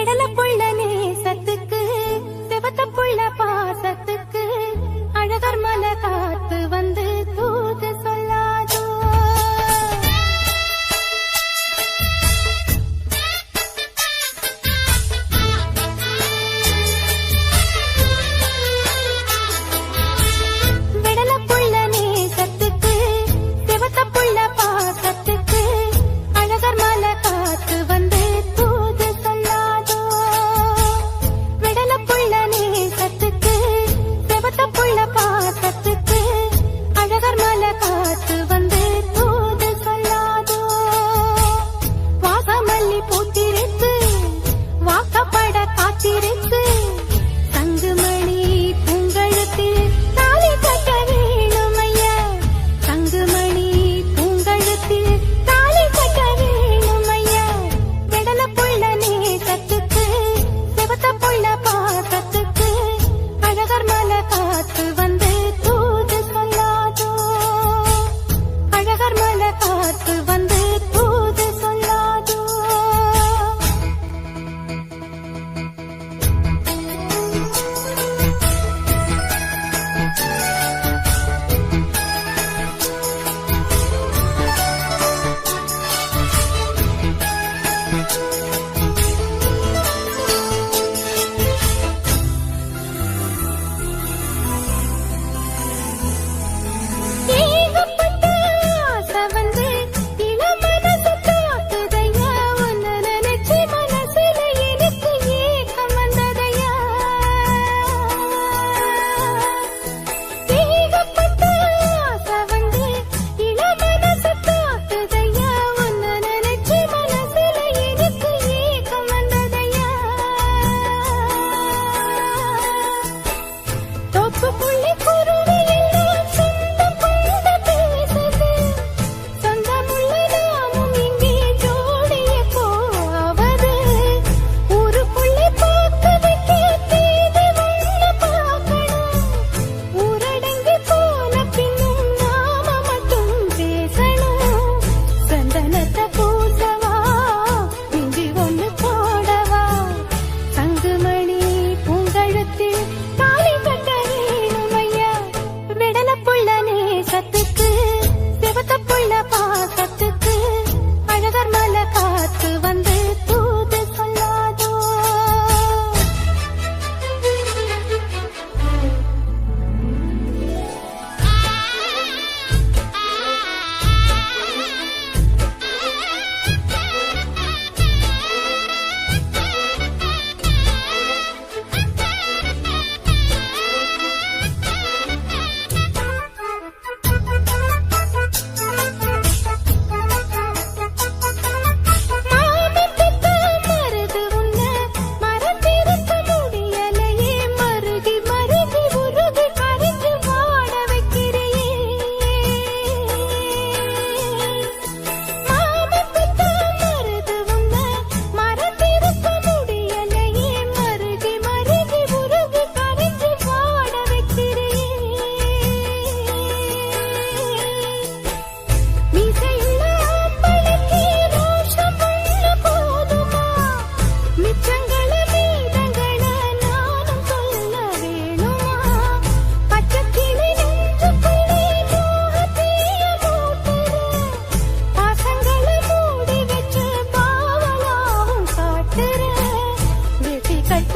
விடல புள்ள நேசத்துக்கு செவத்த புள்ள பாசத்துக்கு அழகர் மலை காத்து வந்து தூது சொல்லாதோ. விடல புள்ள நேசத்துக்கு செவத்த புள்ள பாசத்துக்கு அழகர் மலை காத்து வந்து தூது சொல்லாதோ. விடல புள்ள நேசத்துக்கு செவத்த புள்ள பாசத்துக்கு அழகர் மலை காத்து வந்து தூது சொல்லாதோ. வாசமல்லி பூத்திருக்கு வாக்கப்பட காத்திருக்கு தங்குமணி பூங்கழுத்தில் தாலி கட்ட வேணுமையா. தங்குமணி பூங்கழுத்தில் தாலி கட்ட வேணுமையா. விடல புள்ள நேசத்துக்கு செவத்த புள்ள பாசத்துக்கு அழகர் மலை காத்து வந்து தூது சொல்லாதோ. அழகர் மலை காத்து வந்து தூது சொல்லாதோ. ஏகப்பட்ட ஆசை வந்து இளமனசு தாக்குதையா. உன்னை நினைச்சு மனசுல எனக்கு ஏக்கம் வந்ததையா. ஏகப்பட்ட ஆசை வந்து இளமனசு தாக்குதையா. உன்னை நினைச்சு மனசுல எனக்கு ஏக்கம் வந்ததையா. தோப்பு புள்ளி குருவி எல்லாம் சொந்தம் கொண்ட பேசுது. சொந்தமுள்ள நாமும் இங்கே ஜோடிய போவது. ஊருக்குள்ளே பார்த்து வைக்க தேதி ஒண்ணு பார்க்கணும். ஊரடங்கி போன பின்னும் நாம மட்டும் பேசணும். சந்தனத்தை பூசவா மிஞ்சி ஒண்ணு போடவா. தங்குமணி பூங்கழுத்தில் தாலி கட்ட வேணுமையா. விடல புள்ள நேசத்துக்கு செவத்த புள்ள பாசத்துக்கு அழகர் மலை காத்து வந்து தூது சொல்லாதோ. மாமத்துக்கு மருது உன்னை மறந்திருக்க முடியலையே. மருகி மருகி உருகி கரைஞ்சு வாட வைக்கிறியே. மாமத்துக்கு மருது உன்னை மறந்திருக்க முடியலையே. மருகி மருகி உருகி கரைஞ்சு வாட வைக்கிறியே. மீசையுள்ள ஆம்பளைக்கு ரோஷம் உள்ள போதுமா. மிச்சங்கள மீதங்கள நானும் சொல்ல வேணுமா. பச்சைக்கிளி நெஞ்சுக்குள்ளே மோகத்தீய மூட்டுற. பாசங்கள மூடி வச்சு பாவலாவும் காட்டுற. வெட்டி கட்ட